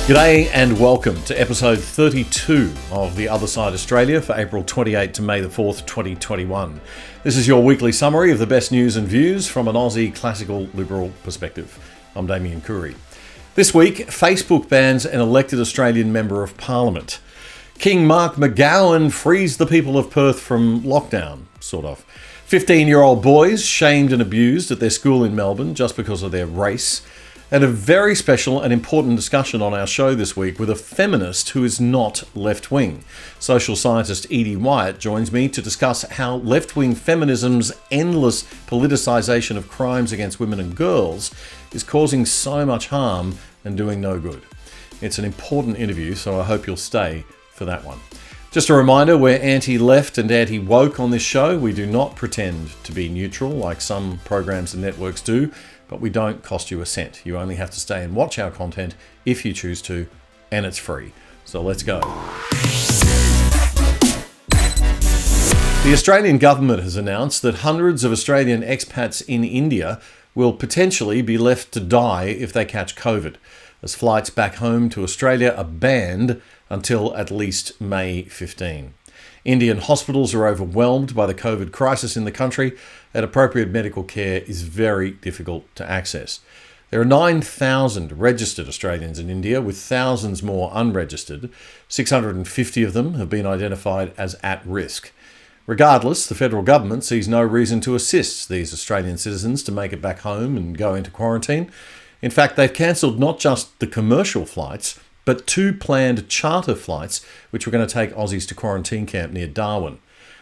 G'day and welcome to episode 32 of The Other Side Australia for April 28 to May the 4th, 2021. This is your weekly summary of the best news and views from an Aussie classical liberal perspective. I'm Damien Coury. This week, Facebook bans an elected Australian Member of Parliament. King Mark McGowan frees the people of Perth from lockdown, sort of. 15-year-old boys shamed and abused at their school in Melbourne just because of their race. And a very special and important discussion on our show this week with a feminist who is not left-wing. Social scientist Edie Wyatt joins me to discuss how left-wing feminism's endless politicisation of crimes against women and girls is causing so much harm and doing no good. It's an important interview, so I hope you'll stay for that one. Just a reminder, we're anti-left and anti-woke on this show. We do not pretend to be neutral like some programs and networks do, but we don't cost you a cent. You only have to stay and watch our content if you choose to, and it's free. So let's go. The Australian government has announced that hundreds of Australian expats in India will potentially be left to die if they catch COVID, as flights back home to Australia are banned until at least May 15. Indian hospitals are overwhelmed by the COVID crisis in the country, and appropriate medical care is very difficult to access. There are 9,000 registered Australians in India, with thousands more unregistered. 650 of them have been identified as at risk. Regardless, the federal government sees no reason to assist these Australian citizens to make it back home and go into quarantine. In fact, they've cancelled not just the commercial flights, but 2 planned charter flights which were going to take Aussies to quarantine camp near Darwin.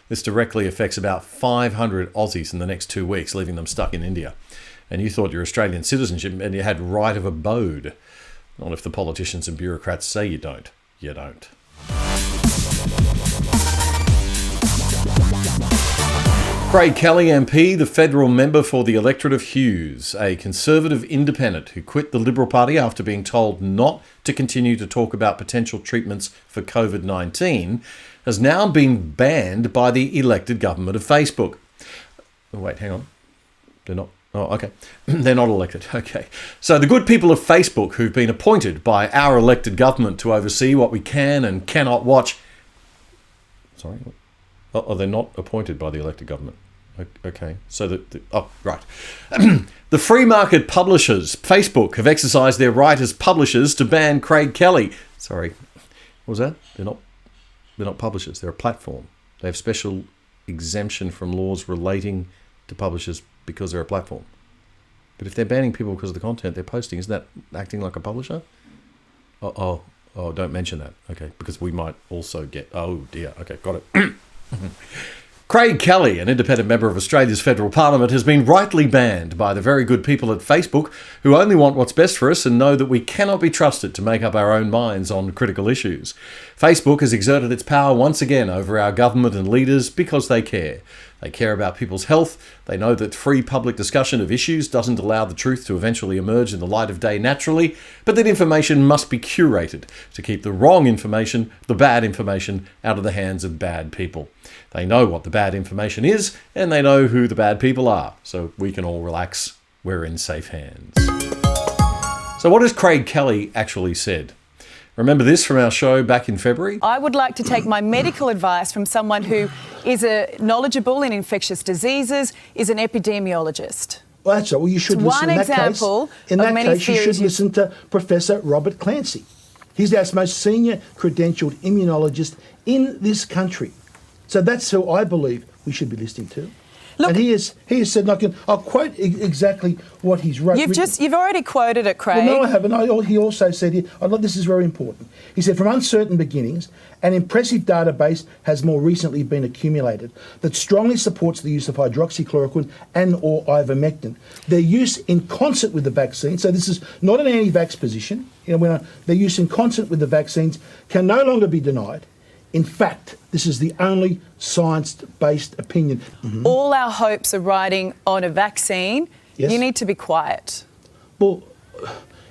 This directly affects about 500 Aussies in the next 2 weeks, leaving them stuck in India. And you thought your Australian citizenship and you had right of abode. Not if the politicians and bureaucrats say you don't. You don't. Craig Kelly MP, the federal member for the electorate of Hughes, a Conservative independent who quit the Liberal Party after being told not to continue to talk about potential treatments for COVID-19, has now been banned by the elected government of Facebook. Oh, wait, hang on. They're not. Oh, okay. They're not elected. Okay. So the good people of Facebook who've been appointed by our elected government to oversee what we can and cannot watch. Sorry. Oh, they're not appointed by the elected government. Okay, so right. The free market publishers, Facebook, have exercised their right as publishers to ban Craig Kelly. Sorry, what was that? They're not publishers. They're a platform. They have special exemption from laws relating to publishers because they're a platform. But if they're banning people because of the content they're posting, isn't that acting like a publisher? Oh, don't mention that. Okay, because we might also get. Oh dear. Okay, got it. Craig Kelly, an independent member of Australia's federal parliament, has been rightly banned by the very good people at Facebook who only want what's best for us and know that we cannot be trusted to make up our own minds on critical issues. Facebook has exerted its power once again over our government and leaders because they care. They care about people's health. They know that free public discussion of issues doesn't allow the truth to eventually emerge in the light of day naturally, but that information must be curated to keep the wrong information, the bad information, out of the hands of bad people. They know what the bad information is, and they know who the bad people are, so we can all relax. We're in safe hands. So what has Craig Kelly actually said? Remember this from our show back in February? I would like to take my medical advice from someone who is knowledgeable in infectious diseases, is an epidemiologist. Well, that's right. Well, you should listen. One example in that of many case, you should listen to Professor Robert Clancy. He's our most senior credentialed immunologist in this country. So that's who I believe we should be listening to. Look, and he has said, I'll quote exactly what he's wrote. You've already quoted it, Craig. Well, no, I haven't. He also said here, this is very important. He said, from uncertain beginnings, an impressive database has more recently been accumulated that strongly supports the use of hydroxychloroquine and or ivermectin. Their use in concert with the vaccine, so this is not an anti-vax position, their use in concert with the vaccines can no longer be denied. In fact, this is the only science-based opinion. Mm-hmm. All our hopes are riding on a vaccine. Yes. You need to be quiet. Well,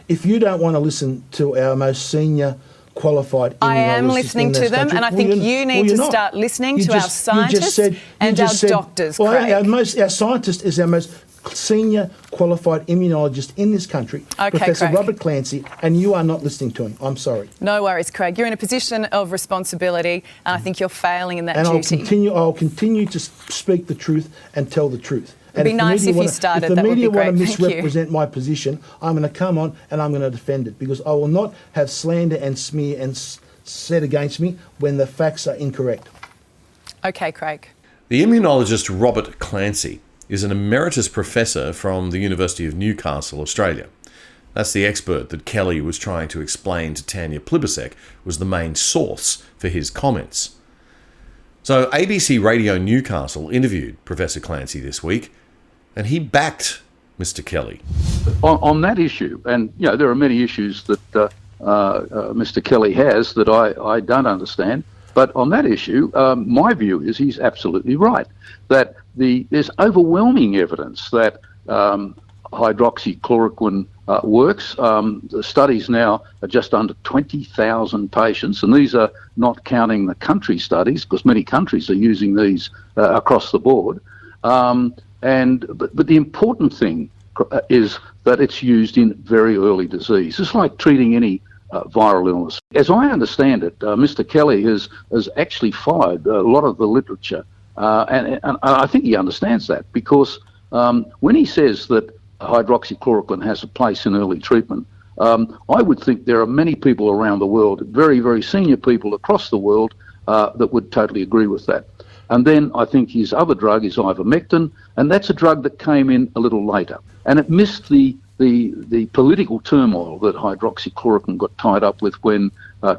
if you don't want to listen to our most senior qualified immunologists, I am listening to them, and I think you need to start listening to our scientists and our doctors, Craig. Our scientist is our most senior qualified immunologist in this country, Okay, Professor Craig. Robert Clancy, and you are not listening to him. I'm sorry. No worries, Craig. You're in a position of responsibility, and I think you're failing in that And duty. I'll continue to speak the truth and tell the truth. It'd be nice if you started. If the That would be media want to great. Thank you. misrepresent my position, I'm going to come on and I'm going to defend it, because I will not have slander and smear and said against me when the facts are incorrect. Okay, Craig. The immunologist Robert Clancy is an emeritus professor from the University of Newcastle, Australia. That's the expert that Kelly was trying to explain to Tanya Plibersek was the main source for his comments. So ABC Radio Newcastle interviewed Professor Clancy this week, and he backed Mr. Kelly. On that issue, and there are many issues that Mr. Kelly has that I don't understand, but on that issue, my view is he's absolutely right, that there's overwhelming evidence that hydroxychloroquine works. The studies now are just under 20,000 patients, and these are not counting the country studies, because many countries are using these across the board. But the important thing is that it's used in very early disease. It's like treating any viral illness. As I understand it, Mr. Kelly has actually followed a lot of the literature, and I think he understands that, because when he says that hydroxychloroquine has a place in early treatment, I would think there are many people around the world, very, very senior people across the world, that would totally agree with that. And then I think his other drug is ivermectin, and that's a drug that came in a little later. And it missed the political turmoil that hydroxychloroquine got tied up with when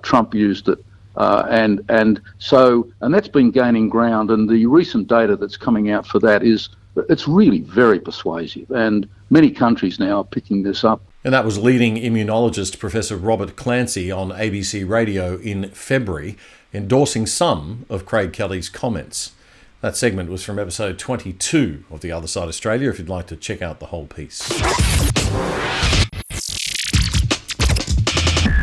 Trump used it. And that's been gaining ground, and the recent data that's coming out for that it's really very persuasive, and many countries now are picking this up. And that was leading immunologist Professor Robert Clancy on ABC Radio in February, endorsing some of Craig Kelly's comments. That segment was from episode 22 of The Other Side Australia, if you'd like to check out the whole piece.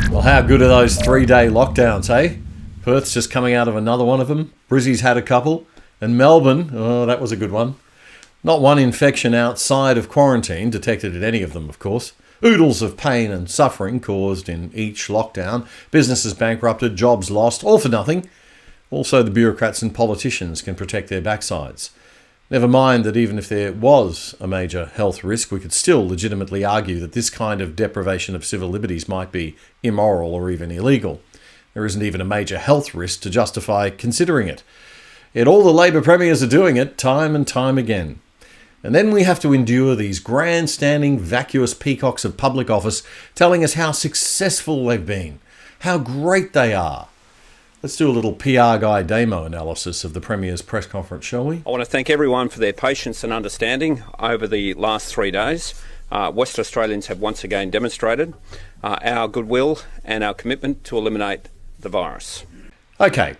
Well, how good are those 3-day lockdowns, eh? Perth's just coming out of another one of them. Brizzy's had a couple. And Melbourne, oh, that was a good one. Not one infection outside of quarantine detected at any of them, of course. Oodles of pain and suffering caused in each lockdown. Businesses bankrupted, jobs lost, all for nothing. Also, the bureaucrats and politicians can protect their backsides. Never mind that even if there was a major health risk, we could still legitimately argue that this kind of deprivation of civil liberties might be immoral or even illegal. There isn't even a major health risk to justify considering it. Yet all the Labor premiers are doing it time and time again. And then we have to endure these grandstanding, vacuous peacocks of public office telling us how successful they've been, how great they are. Let's do a little PR Guy Damo analysis of the Premier's press conference, shall we? I want to thank everyone for their patience and understanding over the last 3 days. West Australians have once again demonstrated our goodwill and our commitment to eliminate the virus. Okay.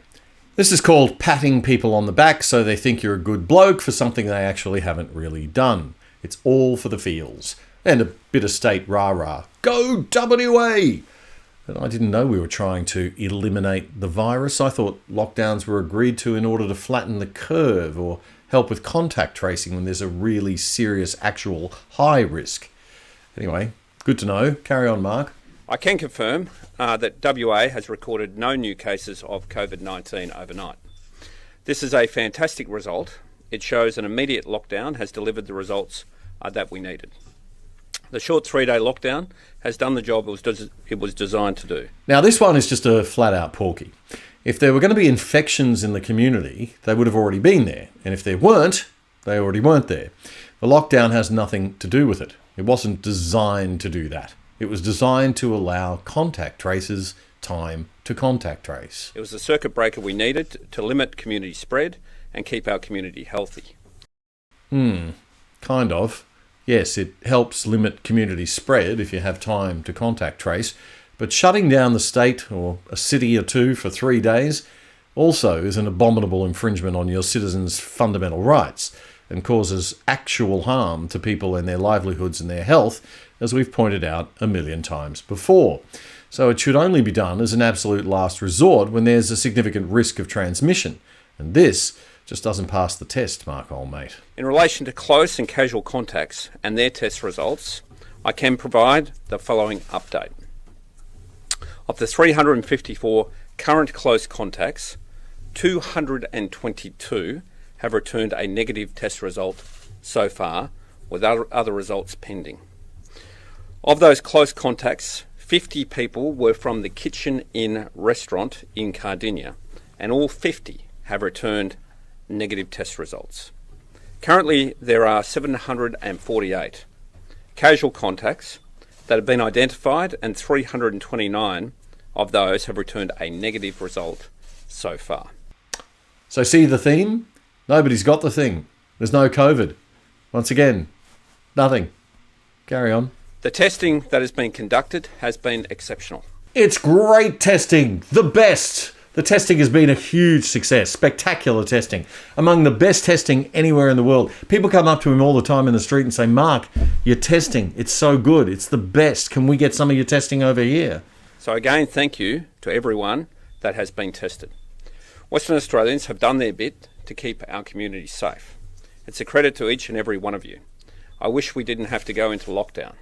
This is called patting people on the back so they think you're a good bloke for something they actually haven't really done. It's all for the feels. And a bit of state rah-rah. Go WA! But I didn't know we were trying to eliminate the virus. I thought lockdowns were agreed to in order to flatten the curve or help with contact tracing when there's a really serious actual high risk. Anyway, good to know. Carry on, Mark. I can confirm that WA has recorded no new cases of COVID-19 overnight. This is a fantastic result. It shows an immediate lockdown has delivered the results that we needed. The short 3-day lockdown has done the job it was designed to do. Now, this one is just a flat-out porky. If there were going to be infections in the community, they would have already been there. And if there weren't, they already weren't there. The lockdown has nothing to do with it. It wasn't designed to do that. It was designed to allow contact tracers time to contact trace. It was the circuit breaker we needed to limit community spread and keep our community healthy. Kind of. Yes, it helps limit community spread if you have time to contact trace, but shutting down the state or a city or two for 3 days also is an abominable infringement on your citizens' fundamental rights and causes actual harm to people and their livelihoods and their health, as we've pointed out a million times before. So it should only be done as an absolute last resort when there's a significant risk of transmission. And this just doesn't pass the test, Mark, old mate. In relation to close and casual contacts and their test results, I can provide the following update. Of the 354 current close contacts, 222 have returned a negative test result so far, with other results pending. Of those close contacts, 50 people were from the Kitchen Inn restaurant in Cardinia, and all 50 have returned negative test results. Currently, there are 748 casual contacts that have been identified, and 329 of those have returned a negative result so far. So see the theme? Nobody's got the thing. There's no COVID. Once again, nothing. Carry on. The testing that has been conducted has been exceptional. It's great testing. The best. The testing has been a huge success. Spectacular testing. Among the best testing anywhere in the world. People come up to him all the time in the street and say, Mark, your testing, it's so good. It's the best. Can we get some of your testing over here? So again, thank you to everyone that has been tested. Western Australians have done their bit to keep our community safe. It's a credit to each and every one of you. I wish we didn't have to go into lockdown,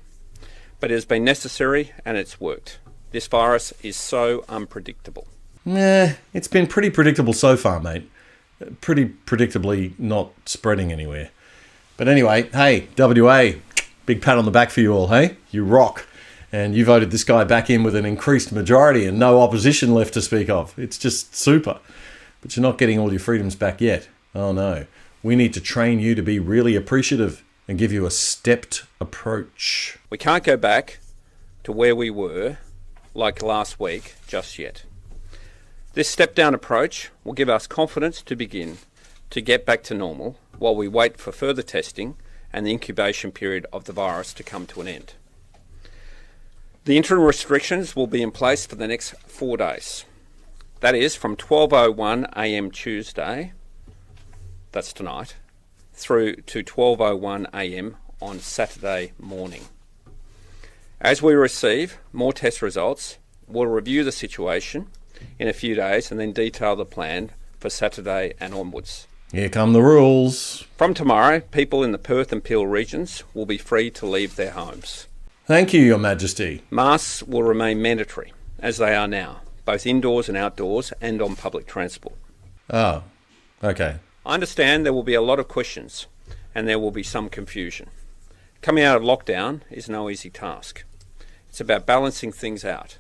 but it has been necessary and it's worked. This virus is so unpredictable. It's been pretty predictable so far, mate. Pretty predictably not spreading anywhere. But anyway, hey, WA, big pat on the back for you all, hey? You rock. And you voted this guy back in with an increased majority and no opposition left to speak of. It's just super. But you're not getting all your freedoms back yet. Oh no. We need to train you to be really appreciative and give you a stepped approach. We can't go back to where we were like last week just yet. This step-down approach will give us confidence to begin to get back to normal while we wait for further testing and the incubation period of the virus to come to an end. The interim restrictions will be in place for the next 4 days. That is from 12:01 a.m. Tuesday, that's tonight, through to 12:01 a.m. on Saturday morning. As we receive more test results, we'll review the situation in a few days and then detail the plan for Saturday and onwards. Here come the rules. From tomorrow, people in the Perth and Peel regions will be free to leave their homes. Thank you, Your Majesty. Masks will remain mandatory, as they are now, both indoors and outdoors and on public transport. Oh, okay. I understand there will be a lot of questions and there will be some confusion. Coming out of lockdown is no easy task. It's about balancing things out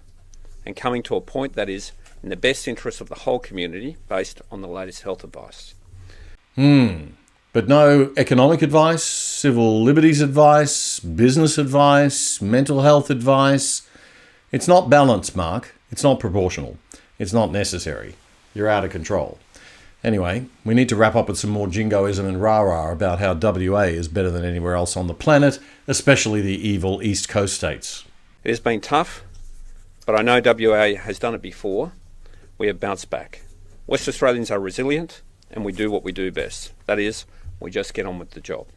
and coming to a point that is in the best interest of the whole community based on the latest health advice. But no economic advice, civil liberties advice, business advice, mental health advice. It's not balanced, Mark. It's not proportional. It's not necessary. You're out of control. Anyway, we need to wrap up with some more jingoism and rah-rah about how WA is better than anywhere else on the planet, especially the evil East Coast states. It has been tough, but I know WA has done it before. We have bounced back. West Australians are resilient and we do what we do best. That is, we just get on with the job.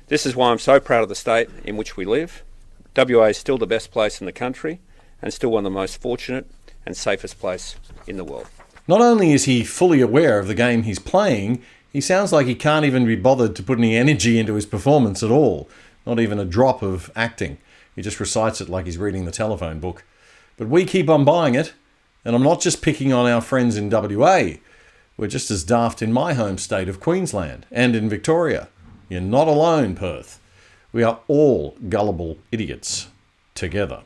This is why I'm so proud of the state in which we live. WA is still the best place in the country and still one of the most fortunate and safest place in the world. Not only is he fully aware of the game he's playing, he sounds like he can't even be bothered to put any energy into his performance at all. Not even a drop of acting. He just recites it like he's reading the telephone book. But we keep on buying it, and I'm not just picking on our friends in WA. We're just as daft in my home state of Queensland and in Victoria. You're not alone, Perth. We are all gullible idiots together.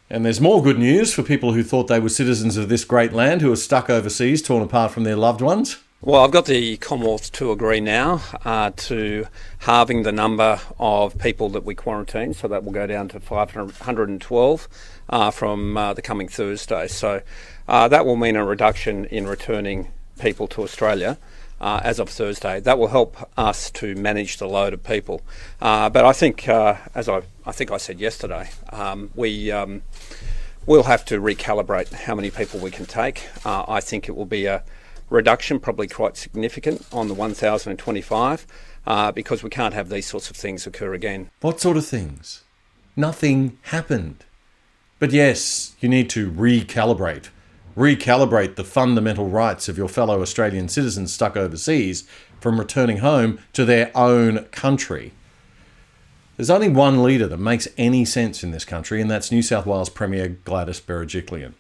And there's more good news for people who thought they were citizens of this great land who are stuck overseas, torn apart from their loved ones. Well, I've got the Commonwealth to agree now to halving the number of people that we quarantine, so that will go down to 512 from the coming Thursday. So that will mean a reduction in returning people to Australia as of Thursday. That will help us to manage the load of people. But I think, as I think I said yesterday, we'll have to recalibrate how many people we can take. I think it will be a reduction, probably quite significant, on the 1,025 because we can't have these sorts of things occur again. What sort of things? Nothing happened. But yes, you need to recalibrate, recalibrate the fundamental rights of your fellow Australian citizens stuck overseas from returning home to their own country. There's only one leader that makes any sense in this country, and that's New South Wales Premier Gladys Berejiklian.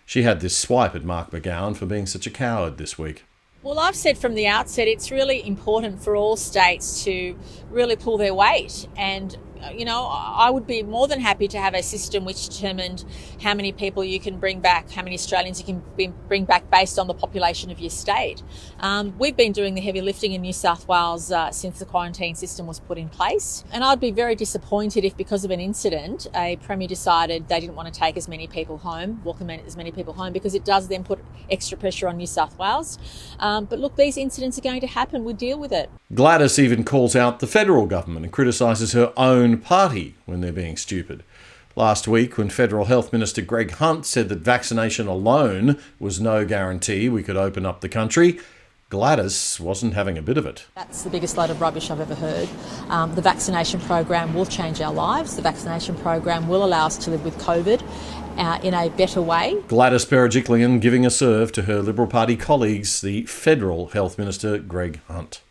She had this swipe at Mark McGowan for being such a coward this week. Well, I've said from the outset it's really important for all states to really pull their weight, and I would be more than happy to have a system which determined how many people you can bring back, how many Australians you can bring back based on the population of your state. We've been doing the heavy lifting in New South Wales since the quarantine system was put in place. And I'd be very disappointed if, because of an incident, a Premier decided they didn't want to take as many people home, welcome as many people home, because it does then put extra pressure on New South Wales. But look, these incidents are going to happen. We deal with it. Gladys even calls out the federal government and criticises her own party when they're being stupid. Last week, when Federal Health Minister Greg Hunt said that vaccination alone was no guarantee we could open up the country, Gladys wasn't having a bit of it. That's the biggest load of rubbish I've ever heard. The vaccination program will change our lives. The vaccination program will allow us to live with COVID in a better way. Gladys Berejiklian giving a serve to her Liberal Party colleagues, the Federal Health Minister Greg Hunt.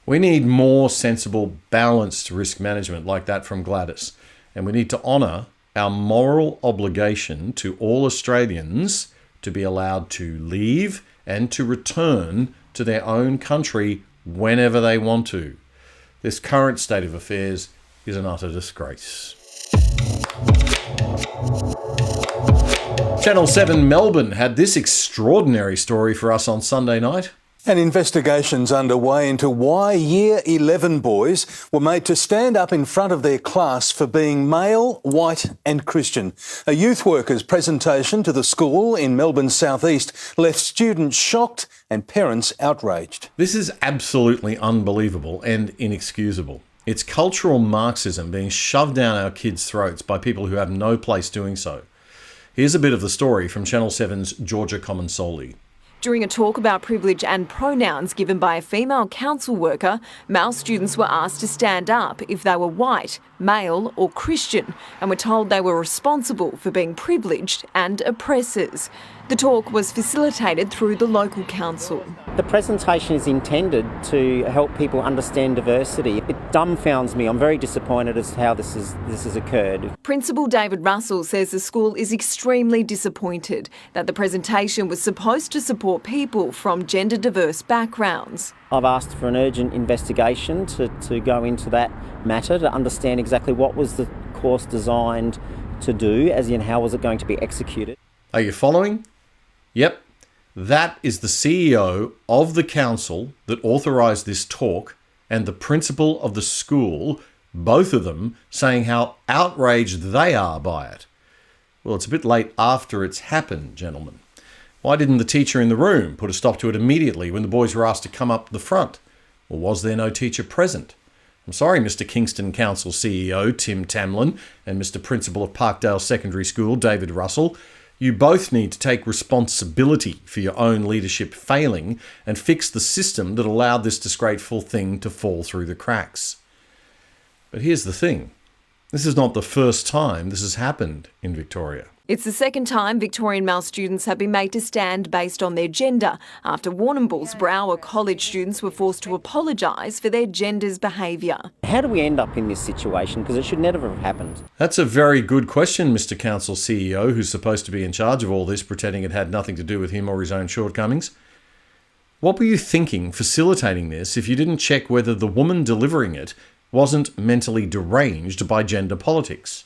We need more sensible, balanced risk management like that from Gladys. And we need to honour our moral obligation to all Australians to be allowed to leave and to return to their own country whenever they want to. This current state of affairs is an utter disgrace. Channel 7 Melbourne had this extraordinary story for us on Sunday night. An investigation's underway into why Year 11 boys were made to stand up in front of their class for being male, white and Christian. A youth worker's presentation to the school in Melbourne's southeast left students shocked and parents outraged. This is absolutely unbelievable and inexcusable. It's cultural Marxism being shoved down our kids' throats by people who have no place doing so. Here's a bit of the story from Channel 7's Georgia Comensoli. During a talk about privilege and pronouns given by a female council worker, male students were asked to stand up if they were white, male or Christian, and were told they were responsible for being privileged and oppressors. The talk was facilitated through the local council. The presentation is intended to help people understand diversity. It dumbfounds me. I'm very disappointed as to how this has occurred. Principal David Russell says the school is extremely disappointed that the presentation was supposed to support people from gender diverse backgrounds. I've asked for an urgent investigation to go into that matter, to understand exactly what was the course designed to do, as in how was it going to be executed. Are you following? Yep, that is the CEO of the council that authorised this talk and the principal of the school, both of them saying how outraged they are by it. Well, it's a bit late after it's happened, gentlemen. Why didn't the teacher in the room put a stop to it immediately when the boys were asked to come up the front? Or was there no teacher present? I'm sorry, Mr. Kingston Council CEO Tim Tamlin and Mr. Principal of Parkdale Secondary School David Russell. You both need to take responsibility for your own leadership failing and fix the system that allowed this disgraceful thing to fall through the cracks. But here's the thing. This is not the first time this has happened in Victoria. It's the second time Victorian male students have been made to stand based on their gender after Warrnambool's Brower College students were forced to apologise for their gender's behaviour. How do we end up in this situation? Because it should never have happened. That's a very good question, Mr. Council CEO, who's supposed to be in charge of all this, pretending it had nothing to do with him or his own shortcomings. What were you thinking facilitating this if you didn't check whether the woman delivering it wasn't mentally deranged by gender politics?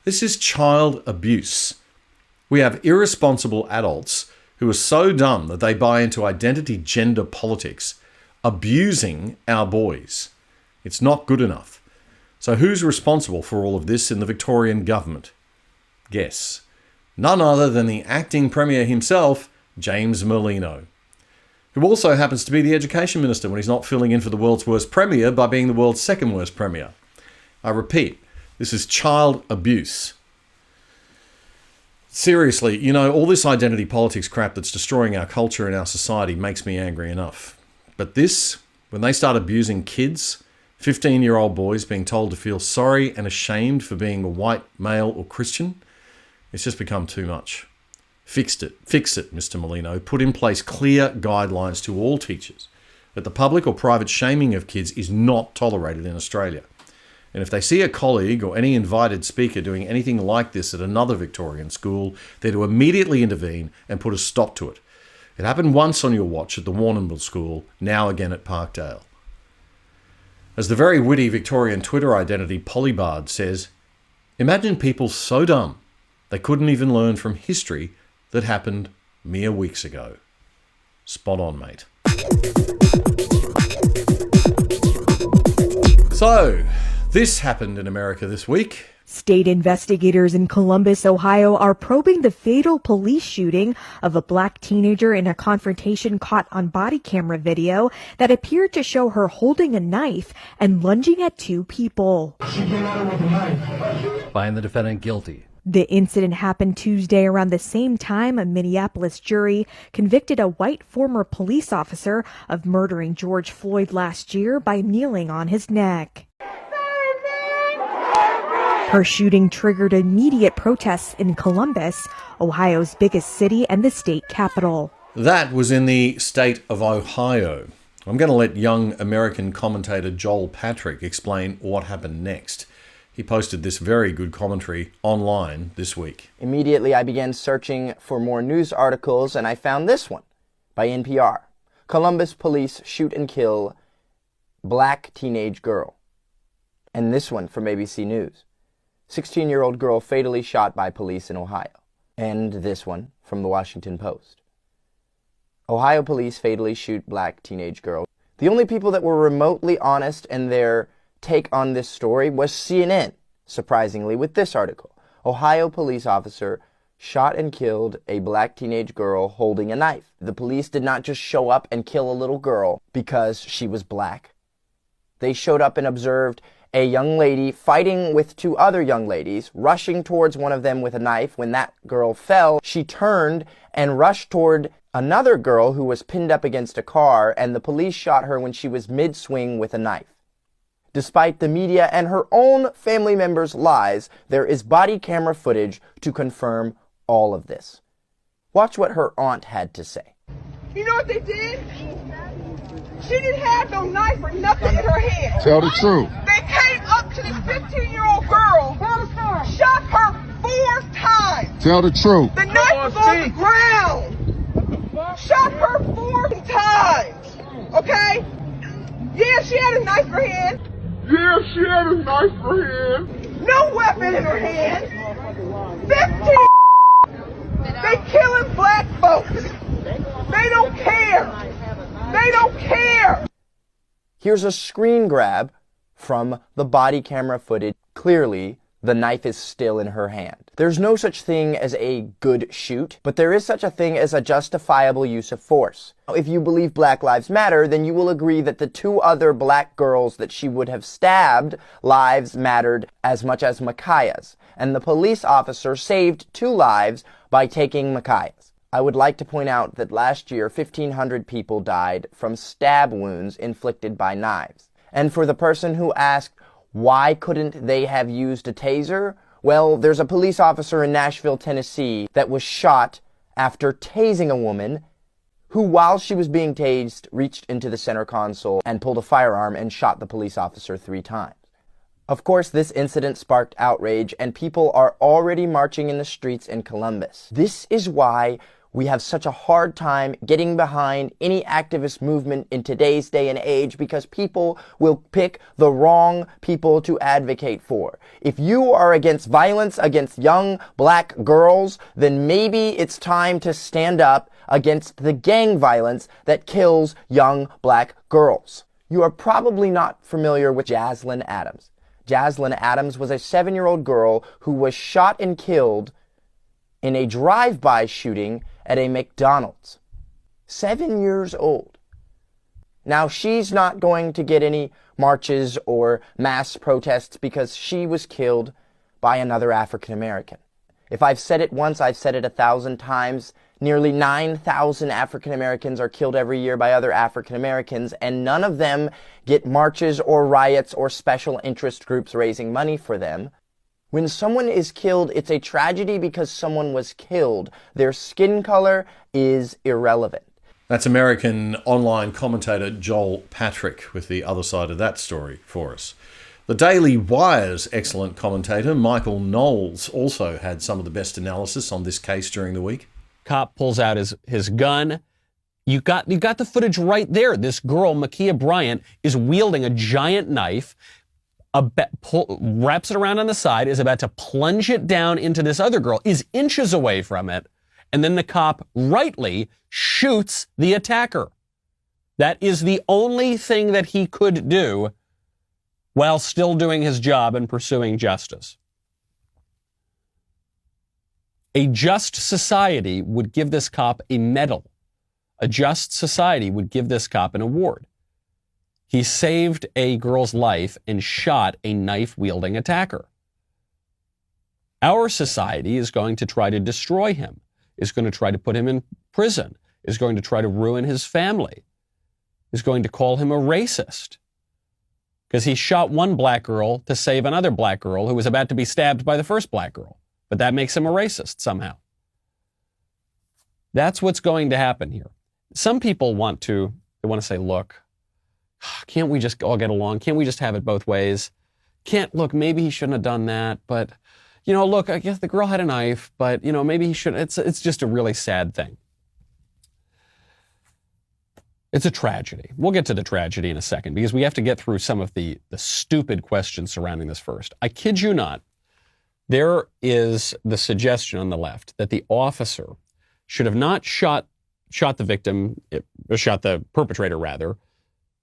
This is child abuse. We have irresponsible adults who are so dumb that they buy into identity gender politics, abusing our boys. It's not good enough. So who's responsible for all of this in the Victorian government? Guess. None other than the acting Premier himself, James Merlino, who also happens to be the Education Minister when he's not filling in for the world's worst Premier by being the world's second worst Premier. I repeat, this is child abuse. Seriously, you know, all this identity politics crap that's destroying our culture and our society makes me angry enough. But this, when they start abusing kids, 15-year-old boys being told to feel sorry and ashamed for being a white, male or Christian, it's just become too much. Fix it, Mr. Molino. Put in place clear guidelines to all teachers that the public or private shaming of kids is not tolerated in Australia. And if they see a colleague or any invited speaker doing anything like this at another Victorian school, they're to immediately intervene and put a stop to it. It happened once on your watch at the Warrnambool School, now again at Parkdale. As the very witty Victorian Twitter identity Polybard says, imagine people so dumb they couldn't even learn from history that happened mere weeks ago. Spot on, mate. So, this happened in America this week. State investigators in Columbus, Ohio are probing the fatal police shooting of a black teenager in a confrontation caught on body camera video that appeared to show her holding a knife and lunging at two people. She came out with a knife. Find the defendant guilty. The incident happened Tuesday around the same time a Minneapolis jury convicted a white former police officer of murdering George Floyd last year by kneeling on his neck. Her shooting triggered immediate protests in Columbus, Ohio's biggest city and the state capital. That was in the state of Ohio. I'm going to let young American commentator Joel Patrick explain what happened next. He posted this very good commentary online this week. Immediately, I began searching for more news articles, and I found this one by NPR. Columbus police shoot and kill black teenage girl. And this one from ABC News. 16-year-old girl fatally shot by police in Ohio. And this one from the Washington Post. Ohio police fatally shoot black teenage girl. The only people that were remotely honest in their take on this story was CNN, surprisingly, with this article. Ohio police officer shot and killed a black teenage girl holding a knife. The police did not just show up and kill a little girl because she was black. They showed up and observed a young lady fighting with two other young ladies, rushing towards one of them with a knife. When that girl fell, she turned and rushed toward another girl who was pinned up against a car, and the police shot her when she was mid-swing with a knife. Despite the media and her own family members' lies, there is body camera footage to confirm all of this. Watch what her aunt had to say. You know what they did? She didn't have no knife or nothing in her hand. Tell the truth. They came up to this 15-year-old girl, shot her 4 times. Tell the truth. The knife was on the ground. Shot her 4 times. Okay? Yeah, she had a knife in her hand. Yeah, she had a knife in her hand. No weapon in her hand. 15. They killing black folks. They don't care. They don't care. Here's a screen grab from the body camera footage. Clearly, the knife is still in her hand. There's no such thing as a good shoot, but there is such a thing as a justifiable use of force. If you believe Black Lives Matter, then you will agree that the 2 other black girls that she would have stabbed lives mattered as much as Ma'Khia's, and the police officer saved 2 lives by taking Ma'Khia's. I would like to point out that last year, 1,500 people died from stab wounds inflicted by knives. And for the person who asked, why couldn't they have used a taser? Well, there's a police officer in Nashville, Tennessee, that was shot after tasing a woman who, while she was being tased, reached into the center console and pulled a firearm and shot the police officer 3 times. Of course, this incident sparked outrage, and people are already marching in the streets in Columbus. This is why we have such a hard time getting behind any activist movement in today's day and age, because people will pick the wrong people to advocate for. If you are against violence against young black girls, then maybe it's time to stand up against the gang violence that kills young black girls. You are probably not familiar with Jaslyn Adams. Jaslyn Adams was a 7-year-old girl who was shot and killed in a drive-by shooting at a McDonald's. 7 years old. Now, she's not going to get any marches or mass protests because she was killed by another African American. If I've said it once, I've said it 1,000 times. Nearly 9,000 African Americans are killed every year by other African Americans, and none of them get marches or riots or special interest groups raising money for them. When someone is killed, it's a tragedy because someone was killed. Their skin color is irrelevant. That's American online commentator Joel Patrick with the other side of that story for us. The Daily Wire's excellent commentator Michael Knowles also had some of the best analysis on this case during the week. Cop pulls out his gun. You got the footage right there. This girl, Ma'Khia Bryant, is wielding a giant knife, wraps it around on the side, is about to plunge it down into this other girl, is inches away from it, and then the cop rightly shoots the attacker. That is the only thing that he could do while still doing his job and pursuing justice. A just society would give this cop a medal. A just society would give this cop an award. He saved a girl's life and shot a knife-wielding attacker. Our society is going to try to destroy him, is going to try to put him in prison, is going to try to ruin his family, is going to call him a racist because he shot one black girl to save another black girl who was about to be stabbed by the first black girl. But that makes him a racist somehow. That's what's going to happen here. Some people want to say, look, can't we just all get along? Can't we just have it both ways? Look, maybe he shouldn't have done that, but, look, I guess the girl had a knife, but, maybe he shouldn't. It's just a really sad thing. It's a tragedy. We'll get to the tragedy in a second because we have to get through some of the stupid questions surrounding this first. I kid you not. There is the suggestion on the left that the officer should have not shot the victim, or shot the perpetrator rather,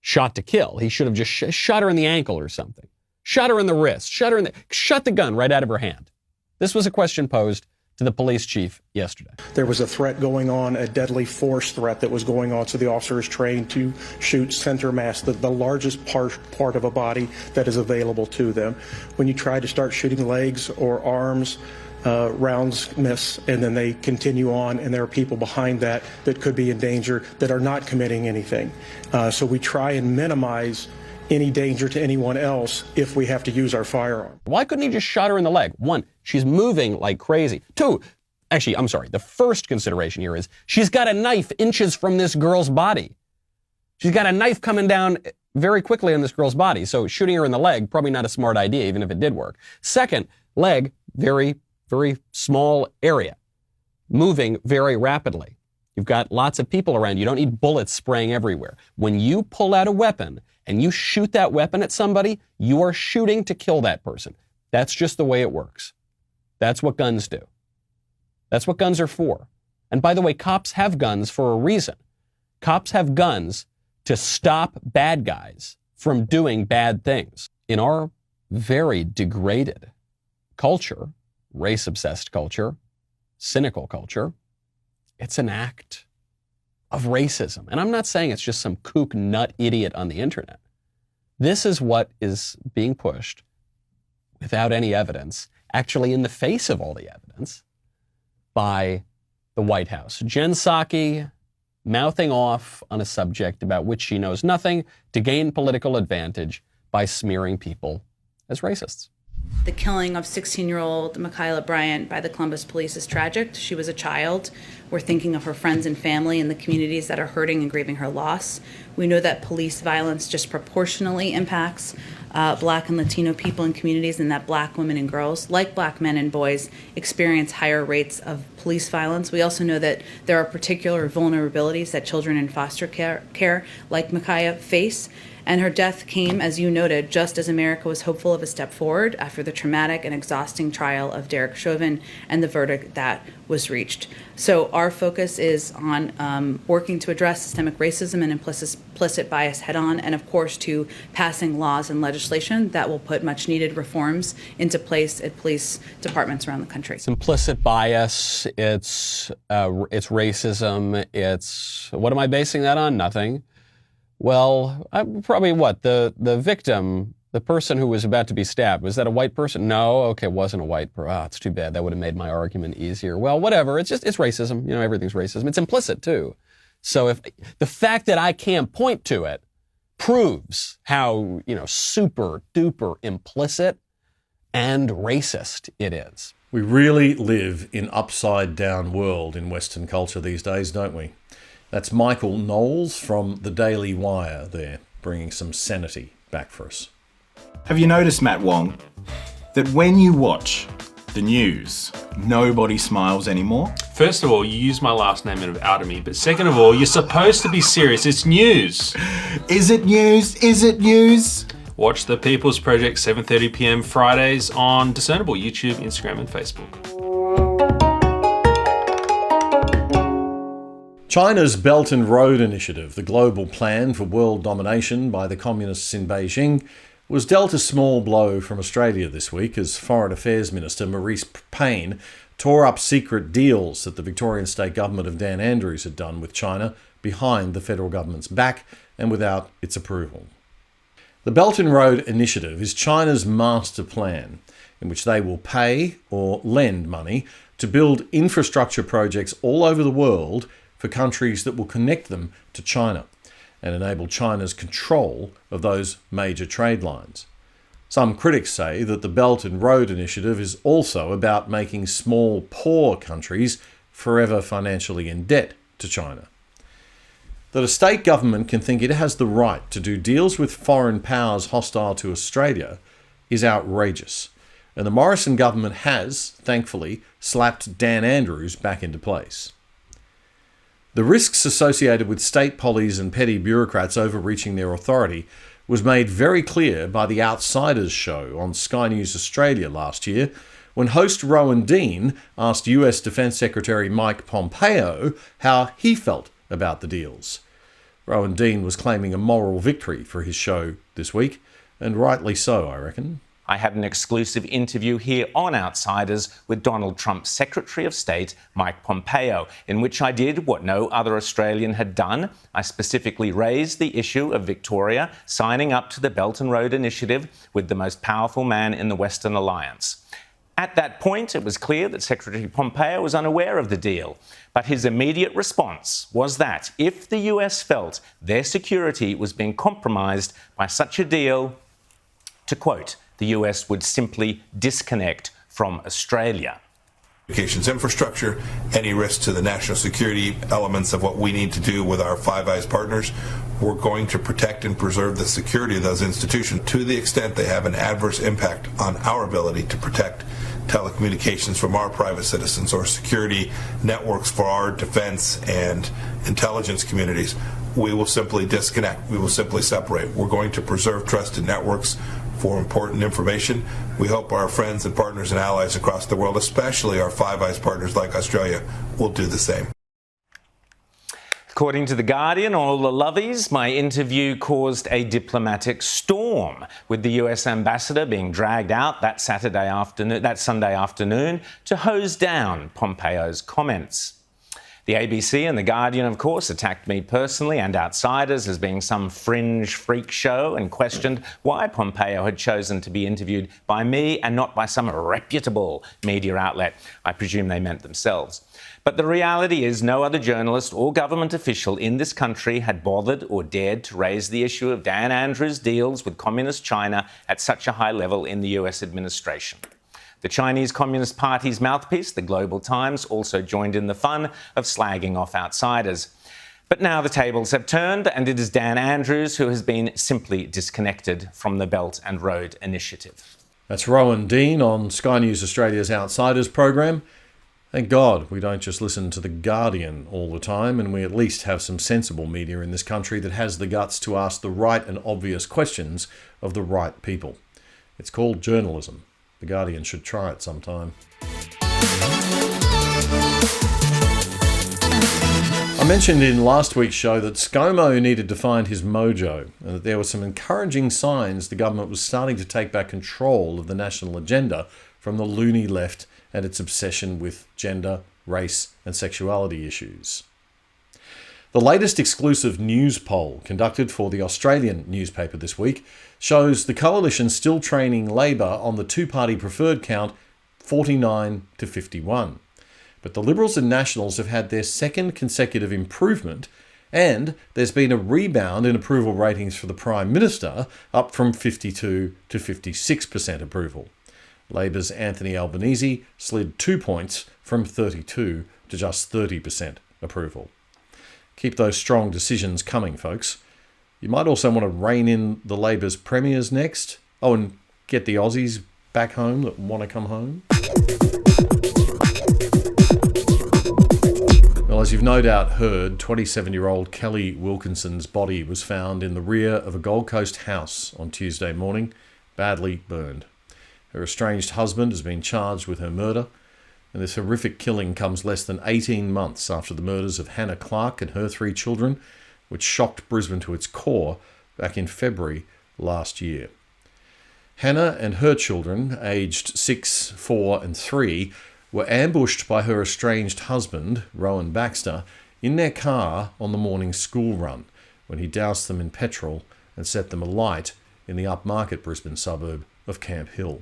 shot to kill. He should have just shot her in the ankle or something. Shot her in the wrist. Shot the gun right out of her hand. This was a question posed to the police chief yesterday. There was a threat going on, a deadly force threat that was going on, so the officer is trained to shoot center mass, the largest part of a body that is available to them. When you try to start shooting legs or arms, rounds miss, and then they continue on, and there are people behind that could be in danger that are not committing anything. So we try and minimize any danger to anyone else if we have to use our firearm. Why couldn't he just shot her in the leg? One, she's moving like crazy. Two, actually, I'm sorry, the first consideration here is she's got a knife inches from this girl's body. She's got a knife coming down very quickly on this girl's body, so shooting her in the leg, probably not a smart idea, even if it did work. Second, leg, very, very small area, moving very rapidly. You've got lots of people around. You don't need bullets spraying everywhere. When you pull out a weapon and you shoot that weapon at somebody, you are shooting to kill that person. That's just the way it works. That's what guns do. That's what guns are for. And by the way, cops have guns for a reason. Cops have guns to stop bad guys from doing bad things. In our very degraded culture, race-obsessed culture, cynical culture, it's an act of racism. And I'm not saying it's just some kook nut idiot on the internet. This is what is being pushed without any evidence, actually in the face of all the evidence, by the White House. Jen Psaki mouthing off on a subject about which she knows nothing to gain political advantage by smearing people as racists. The killing of 16-year-old Ma'Khia Bryant by the Columbus police is tragic. She was a child. We're thinking of her friends and family and the communities that are hurting and grieving her loss. We know that police violence disproportionately impacts Black and Latino people and communities, and that Black women and girls, like Black men and boys, experience higher rates of police violence. We also know that there are particular vulnerabilities that children in foster care like Ma'Khia face. And her death came, as you noted, just as America was hopeful of a step forward after the traumatic and exhausting trial of Derek Chauvin and the verdict that was reached. So our focus is on working to address systemic racism and implicit bias head-on, and of course to passing laws and legislation that will put much-needed reforms into place at police departments around the country. It's implicit bias, it's racism, it's, what am I basing that on? Nothing. Well, probably what? The victim, the person who was about to be stabbed, was that a white person? No, okay, it wasn't a white person. Oh, it's too bad. That would have made my argument easier. Well, whatever. It's racism. You know, everything's racism. It's implicit, too. So if the fact that I can't point to it proves how, super duper implicit and racist it is. We really live in upside-down world in Western culture these days, don't we? That's Michael Knowles from the Daily Wire there, bringing some sanity back for us. Have you noticed, Matt Wong, that when you watch the news, nobody smiles anymore? First of all, you use my last name out of me, but second of all, you're supposed to be serious. It's news. Is it news? Is it news? Watch The People's Project 7:30 p.m. Fridays on Discernible, YouTube, Instagram and Facebook. China's Belt and Road Initiative, the global plan for world domination by the communists in Beijing, was dealt a small blow from Australia this week as Foreign Affairs Minister Maurice Payne tore up secret deals that the Victorian state government of Dan Andrews had done with China behind the federal government's back and without its approval. The Belt and Road Initiative is China's master plan, in which they will pay or lend money to build infrastructure projects all over the world for countries that will connect them to China and enable China's control of those major trade lines. Some critics say that the Belt and Road Initiative is also about making small, poor countries forever financially in debt to China. That a state government can think it has the right to do deals with foreign powers hostile to Australia is outrageous, and the Morrison government has, thankfully, slapped Dan Andrews back into place. The risks associated with state pollies and petty bureaucrats overreaching their authority was made very clear by the Outsiders show on Sky News Australia last year, when host Rowan Dean asked US Defence Secretary Mike Pompeo how he felt about the deals. Rowan Dean was claiming a moral victory for his show this week, and rightly so, I reckon. I had an exclusive interview here on Outsiders with Donald Trump's Secretary of State, Mike Pompeo, in which I did what no other Australian had done. I specifically raised the issue of Victoria signing up to the Belt and Road Initiative with the most powerful man in the Western Alliance. At that point, it was clear that Secretary Pompeo was unaware of the deal, but his immediate response was that if the US felt their security was being compromised by such a deal, to quote, the US would simply disconnect from Australia. Communications infrastructure, any risk to the national security elements of what we need to do with our Five Eyes partners, we're going to protect and preserve the security of those institutions to the extent they have an adverse impact on our ability to protect telecommunications from our private citizens or security networks for our defense and intelligence communities. We will simply disconnect. We will simply separate. We're going to preserve trusted networks for important information. We hope our friends and partners and allies across the world, especially our Five Eyes partners like Australia, will do the same. According to The Guardian, all the lovies, my interview caused a diplomatic storm, with the US ambassador being dragged out that Sunday afternoon to hose down Pompeo's comments. The ABC and The Guardian, of course, attacked me personally and Outsiders as being some fringe freak show and questioned why Pompeo had chosen to be interviewed by me and not by some reputable media outlet. I presume they meant themselves. But the reality is no other journalist or government official in this country had bothered or dared to raise the issue of Dan Andrews' deals with Communist China at such a high level in the US administration. The Chinese Communist Party's mouthpiece, the Global Times, also joined in the fun of slagging off Outsiders. But now the tables have turned, and it is Dan Andrews who has been simply disconnected from the Belt and Road Initiative. That's Rowan Dean on Sky News Australia's Outsiders program. Thank God we don't just listen to The Guardian all the time, and we at least have some sensible media in this country that has the guts to ask the right and obvious questions of the right people. It's called journalism. The Guardian should try it sometime. I mentioned in last week's show that ScoMo needed to find his mojo, and that there were some encouraging signs the government was starting to take back control of the national agenda from the loony left and its obsession with gender, race and sexuality issues. The latest exclusive news poll conducted for the Australian newspaper this week shows the coalition still training Labor on the two-party preferred count 49 to 51. But the Liberals and Nationals have had their second consecutive improvement, and there's been a rebound in approval ratings for the Prime Minister, up from 52 to 56% approval. Labor's Anthony Albanese slid 2 points from 32 to just 30% approval. Keep those strong decisions coming, folks. You might also want to rein in the Labor's premiers next. Oh, and get the Aussies back home that want to come home. Well, as you've no doubt heard, 27-year-old Kelly Wilkinson's body was found in the rear of a Gold Coast house on Tuesday morning, badly burned. Her estranged husband has been charged with her murder, and this horrific killing comes less than 18 months after the murders of Hannah Clark and her 3 children, which shocked Brisbane to its core back in February last year. Hannah and her children, aged 6, 4 and 3, were ambushed by her estranged husband, Rowan Baxter, in their car on the morning school run when he doused them in petrol and set them alight in the upmarket Brisbane suburb of Camp Hill.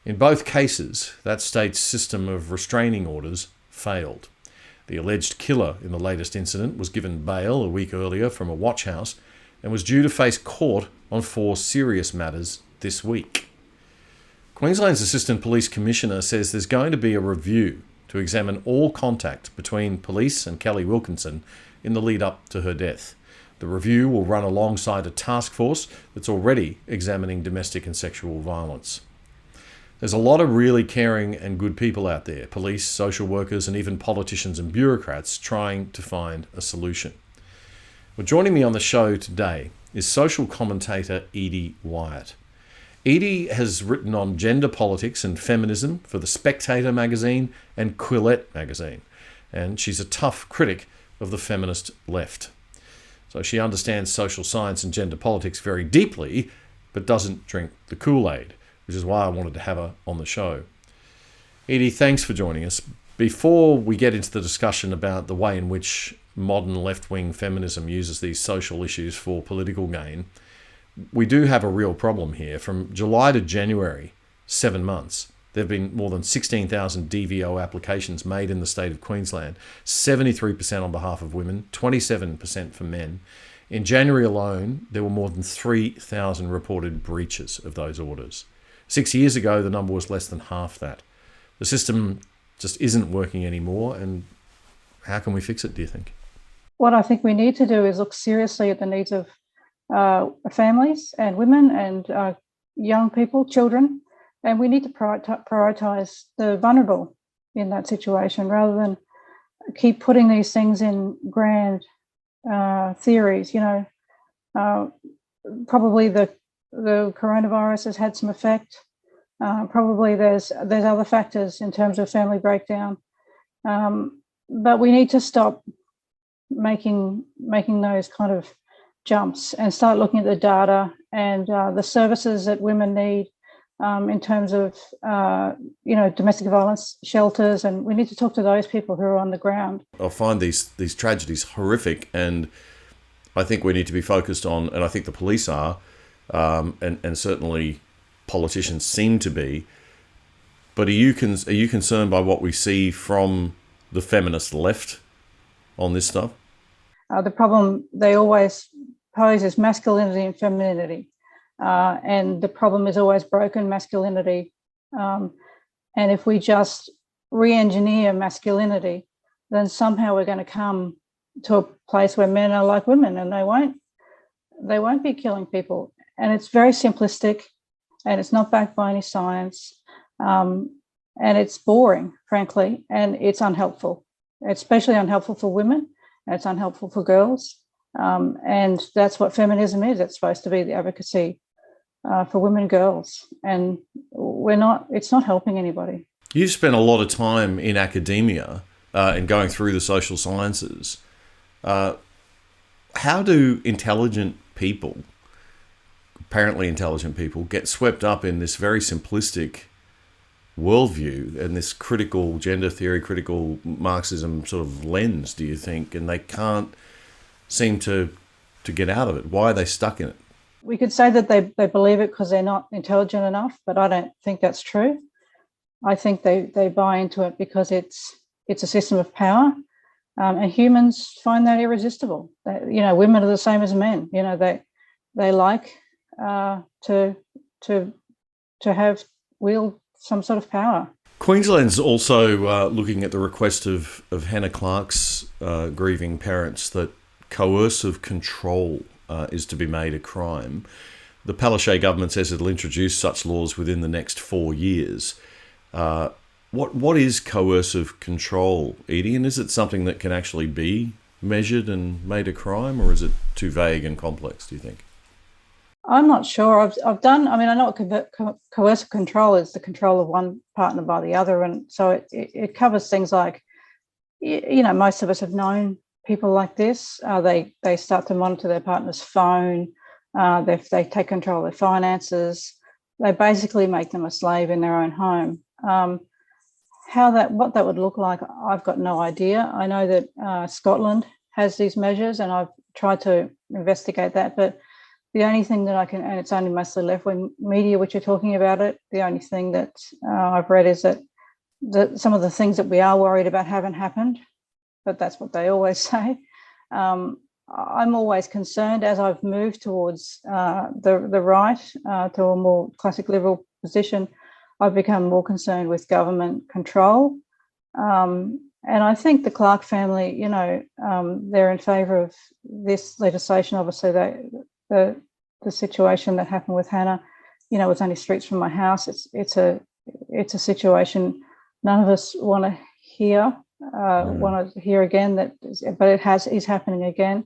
In both cases, that state's system of restraining orders failed. The alleged killer in the latest incident was given bail a week earlier from a watch house and was due to face court on 4 serious matters this week. Queensland's Assistant Police Commissioner says there's going to be a review to examine all contact between police and Kelly Wilkinson in the lead up to her death. The review will run alongside a task force that's already examining domestic and sexual violence. There's a lot of really caring and good people out there, police, social workers, and even politicians and bureaucrats trying to find a solution. Well, joining me on the show today is social commentator Edie Wyatt. Edie has written on gender politics and feminism for The Spectator magazine and Quillette magazine, and she's a tough critic of the feminist left. So she understands social science and gender politics very deeply, but doesn't drink the Kool-Aid, which is why I wanted to have her on the show. Edie, thanks for joining us. Before we get into the discussion about the way in which modern left-wing feminism uses these social issues for political gain, we do have a real problem here. From July to January, 7 months, there have been more than 16,000 DVO applications made in the state of Queensland, 73% on behalf of women, 27% for men. In January alone, there were more than 3,000 reported breaches of those orders. 6 years ago, the number was less than half that. The system just isn't working anymore, and how can we fix it, do you think? What I think we need to do is look seriously at the needs of families and women and young people, children, and we need to prioritise the vulnerable in that situation rather than keep putting these things in grand theories. You know, probably the coronavirus has had some effect. Probably there's other factors in terms of family breakdown, but we need to stop making those kind of jumps and start looking at the data and the services that women need in terms of domestic violence shelters, and we need to talk to those people who are on the ground. I find these tragedies horrific, and I think we need to be focused on, and I think the police are, and certainly politicians seem to be. But are you concerned by what we see from the feminist left on this stuff? The problem they always pose is masculinity and femininity. And the problem is always broken masculinity. And if we just re-engineer masculinity, then somehow we're going to come to a place where men are like women, and they won't be killing people. And it's very simplistic, and it's not backed by any science. And it's boring, frankly, and it's unhelpful. It's especially unhelpful for women, and it's unhelpful for girls. And that's what feminism is. It's supposed to be the advocacy for women and girls, and it's not helping anybody. You've spent a lot of time in academia and going through the social sciences. How do apparently intelligent people, get swept up in this very simplistic worldview and this critical gender theory, critical Marxism sort of lens, do you think, and they can't seem to get out of it? Why are they stuck in it? We could say that they believe it because they're not intelligent enough, but I don't think that's true. I think they buy into it because it's a system of power, and humans find that irresistible. Women are the same as men. They like to wield some sort of power. Queensland's also looking at the request of Hannah Clark's grieving parents that coercive control is to be made a crime. The Palaszczuk government says it'll introduce such laws within the next 4 years. What is coercive control, Edie? And is it something that can actually be measured and made a crime, or is it too vague and complex, do you think? I'm not sure. I've done, I mean, I know what coercive control is, the control of one partner by the other. And so it covers things like, you know, most of us have known people like this. They start to monitor their partner's phone. They take control of their finances. They basically make them a slave in their own home. What that would look like, I've got no idea. I know that Scotland has these measures, and I've tried to investigate that, but the only thing that I can, and it's only mostly left-wing media which are talking about it, the only thing that I've read is that some of the things that we are worried about haven't happened, but that's what they always say. I'm always concerned, as I've moved towards the right, to a more classic liberal position, I've become more concerned with government control. And I think the Clark family, you know, they're in favour of this legislation. Obviously, the situation that happened with Hannah, you know, was only streets from my house. It's a situation none of us want to hear. Want to hear again but it is happening again.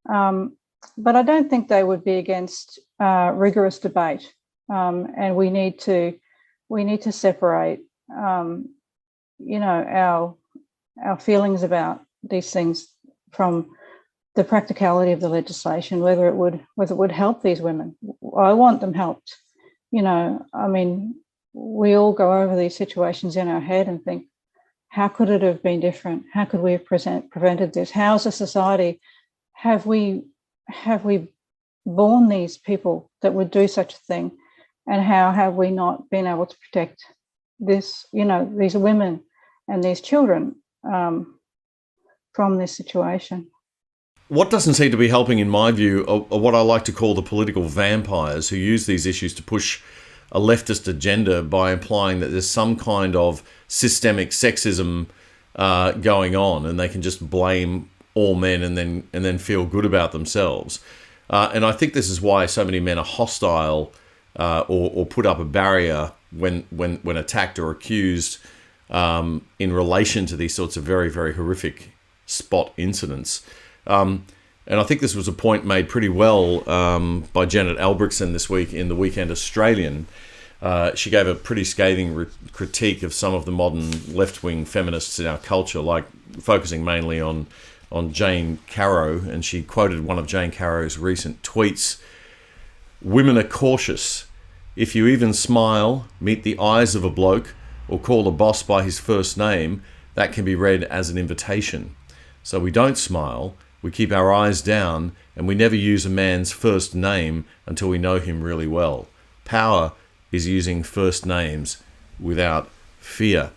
But I don't think they would be against rigorous debate. And we need to separate, you know, our feelings about these things from the practicality of the legislation, whether it would help these women. I want them helped. You know, I mean, we all go over these situations in our head and think, how could it have been different? How could we have prevented this? How, as a society, have we born these people that would do such a thing? And how have we not been able to protect this, you know, these women and these children from this situation? What doesn't seem to be helping, in my view, are what I like to call the political vampires who use these issues to push a leftist agenda by implying that there's some kind of systemic sexism going on, and they can just blame all men and then feel good about themselves. And I think this is why so many men are hostile or put up a barrier when attacked or accused in relation to these sorts of very, very horrific spot incidents. And I think this was a point made pretty well by Janet Albrechtsen this week in the Weekend Australian. She gave a pretty scathing critique of some of the modern left-wing feminists in our culture, like focusing mainly on Jane Caro, and she quoted one of Jane Caro's recent tweets. "Women are cautious. If you even smile, meet the eyes of a bloke, or call a boss by his first name, that can be read as an invitation. So we don't smile, we keep our eyes down, and we never use a man's first name until we know him really well. Power is using first names without fear."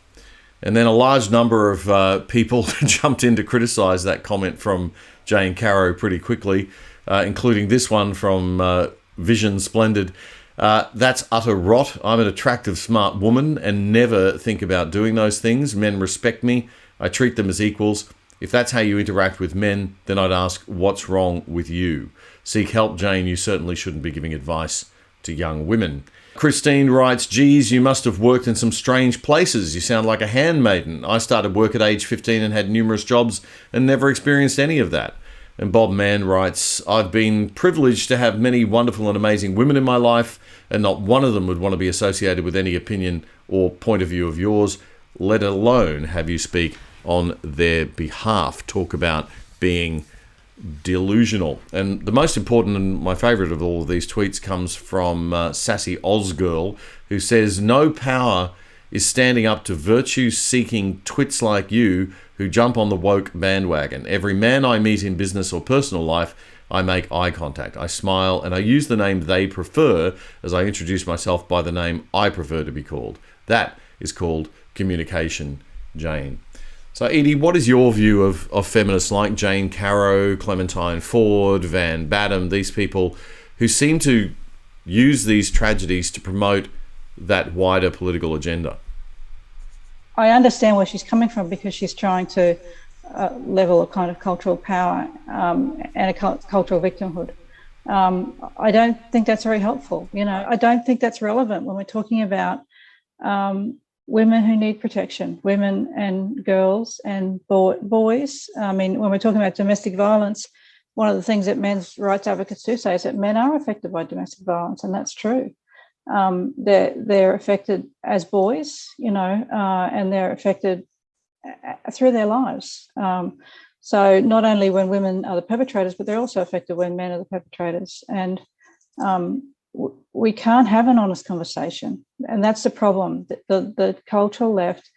And then a large number of people jumped in to criticise that comment from Jane Caro pretty quickly, including this one from Vision Splendid. "That's utter rot. I'm an attractive, smart woman and never think about doing those things. Men respect me. I treat them as equals. If that's how you interact with men, then I'd ask, what's wrong with you? Seek help, Jane. You certainly shouldn't be giving advice to young women." Christine writes, "Geez, you must have worked in some strange places. You sound like a handmaiden. I started work at age 15 and had numerous jobs and never experienced any of that." And Bob Mann writes, "I've been privileged to have many wonderful and amazing women in my life, and not one of them would want to be associated with any opinion or point of view of yours, let alone have you speak on their behalf." Talk about being delusional. And the most important and my favourite of all of these tweets comes from Sassy Ozgirl, who says, "No power is standing up to virtue-seeking twits like you who jump on the woke bandwagon. Every man I meet in business or personal life, I make eye contact. I smile and I use the name they prefer as I introduce myself by the name I prefer to be called. That is called communication, Jane." So, Edie, what is your view of feminists like Jane Caro, Clementine Ford, Van Badham, these people who seem to use these tragedies to promote that wider political agenda. I understand where she's coming from, because she's trying to level a kind of cultural power and a cultural victimhood. I don't think that's very helpful. I don't think that's relevant when we're talking about women who need protection, women and girls and boys. I mean, when we're talking about domestic violence, one of the things that men's rights advocates do say is that men are affected by domestic violence, and that's true. They're affected as boys, and they're affected through their lives. So not only when women are the perpetrators, but they're also affected when men are the perpetrators. And we can't have an honest conversation. And that's the problem. The cultural left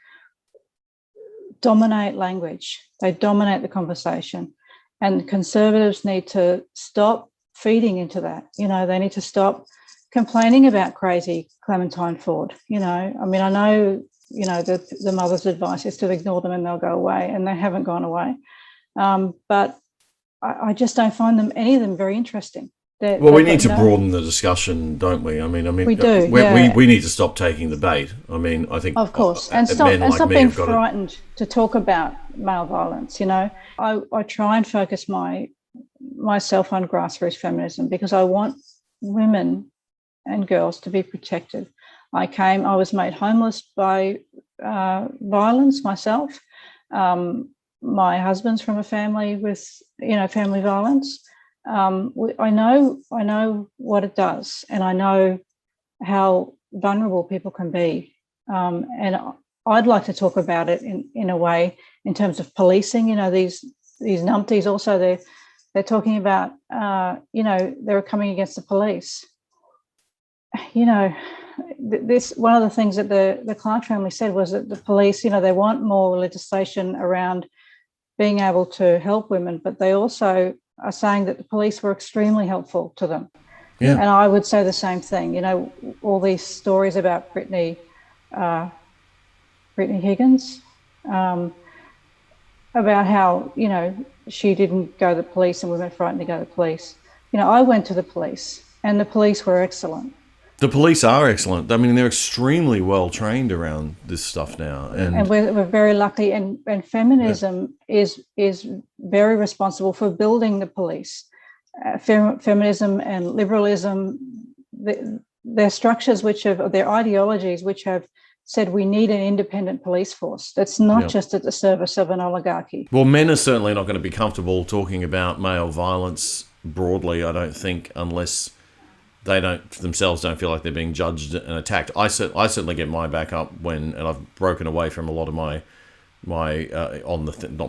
dominate language. They dominate the conversation. And conservatives need to stop feeding into that. They need to stop complaining about crazy Clementine Ford. I know, the mother's advice is to ignore them and they'll go away, and they haven't gone away. But I just don't find any of them very interesting. We need to broaden the discussion, don't we? We do. We need to stop taking the bait. I think, of course, and stop being frightened to talk about male violence. I try and focus myself on grassroots feminism, because I want women and girls to be protected. I was made homeless by violence myself. My husband's from a family with, family violence. I know what it does, and I know how vulnerable people can be. And I'd like to talk about it in a way in terms of policing. These numpties also, they're talking about, they're coming against the police. This one of the things that the Clark family said was that the police, they want more legislation around being able to help women, but they also are saying that the police were extremely helpful to them. Yeah. And I would say the same thing. All these stories about Brittany Higgins, about how, she didn't go to the police and women frightened to go to the police. I went to the police, and the police were excellent. The police are excellent. They're extremely well trained around this stuff now, and we're very lucky. And feminism is very responsible for building the police. Feminism and liberalism, they're structures they're ideologies which have said we need an independent police force that's not just at the service of an oligarchy. Well, men are certainly not going to be comfortable talking about male violence broadly, I don't think, unless they don't feel like they're being judged and attacked. I certainly get my back up and I've broken away from a lot of not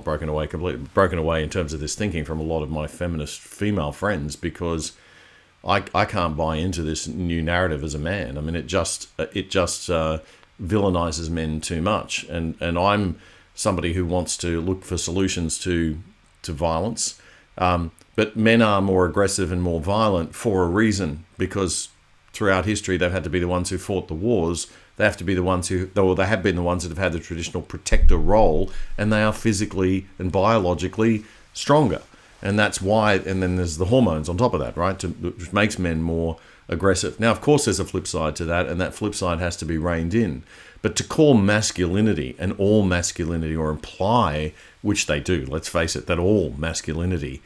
broken away completely, broken away in terms of this thinking from a lot of my feminist female friends, because I can't buy into this new narrative as a man. It just villainizes men too much, and I'm somebody who wants to look for solutions to violence. But men are more aggressive and more violent for a reason, because throughout history they've had to be the ones who fought the wars. They have to be the ones they have been the ones that have had the traditional protector role, and they are physically and biologically stronger. And that's why, and then there's the hormones on top of that, right, which makes men more aggressive. Now, of course, there's a flip side to that, and that flip side has to be reined in. But to call masculinity and all masculinity, or imply, which they do, let's face it, that all masculinity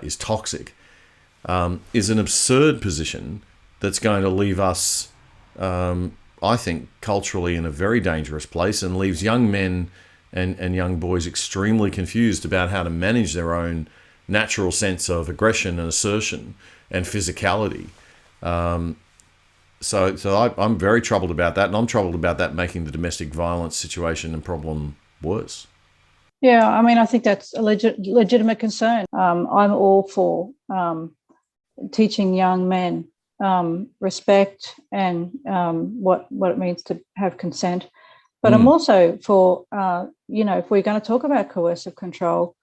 is toxic, is an absurd position that's going to leave us, I think, culturally in a very dangerous place, and leaves young men and young boys extremely confused about how to manage their own natural sense of aggression and assertion and physicality. So I'm very troubled about that, and I'm troubled about that making the domestic violence situation and problem worse. Yeah, I think that's a legitimate concern. I'm all for teaching young men respect and what it means to have consent. But I'm also for, if we're going to talk about coercive control,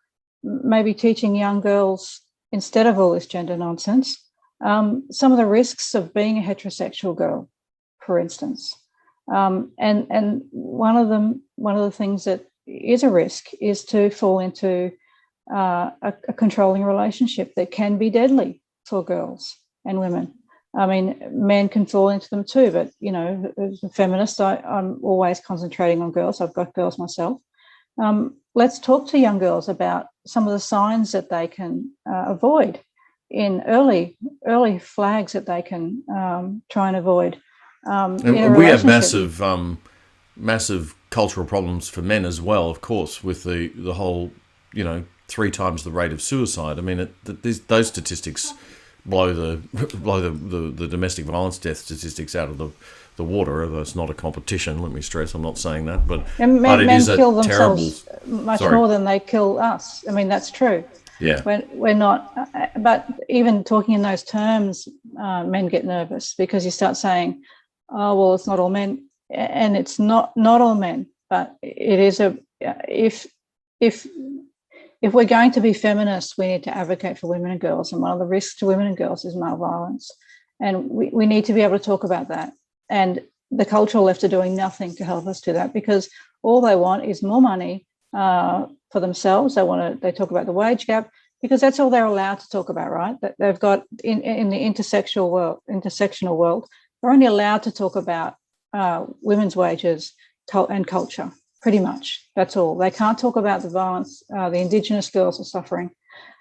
maybe teaching young girls, instead of all this gender nonsense, some of the risks of being a heterosexual girl, for instance. And one of the things that is a risk is to fall into a controlling relationship that can be deadly for girls and women. I mean, men can fall into them too, but, you know, as a feminist, I'm always concentrating on girls. I've got girls myself. Let's talk to young girls about some of the signs that they can avoid in early flags that they can try and avoid. And we have massive cultural problems for men as well, of course, with the whole, you know, 3 times the rate of suicide. I mean, those statistics blow the domestic violence death statistics out of the water. Although it's not a competition, let me stress. I'm not saying that, but men it is kill a terrible. themselves much more than they kill us. I mean, that's true. Yeah, we're not. But even talking in those terms, men get nervous because you start saying, "Oh, well, it's not all men," and it's not all men. But it is if we're going to be feminists, we need to advocate for women and girls. And one of the risks to women and girls is male violence. And we need to be able to talk about that. And the cultural left are doing nothing to help us do that, because all they want is more money for themselves. They talk about the wage gap, because that's all they're allowed to talk about, right? That they've got in the intersectional world, they're only allowed to talk about women's wages and culture. Pretty much, that's all. They can't talk about the violence the Indigenous girls are suffering,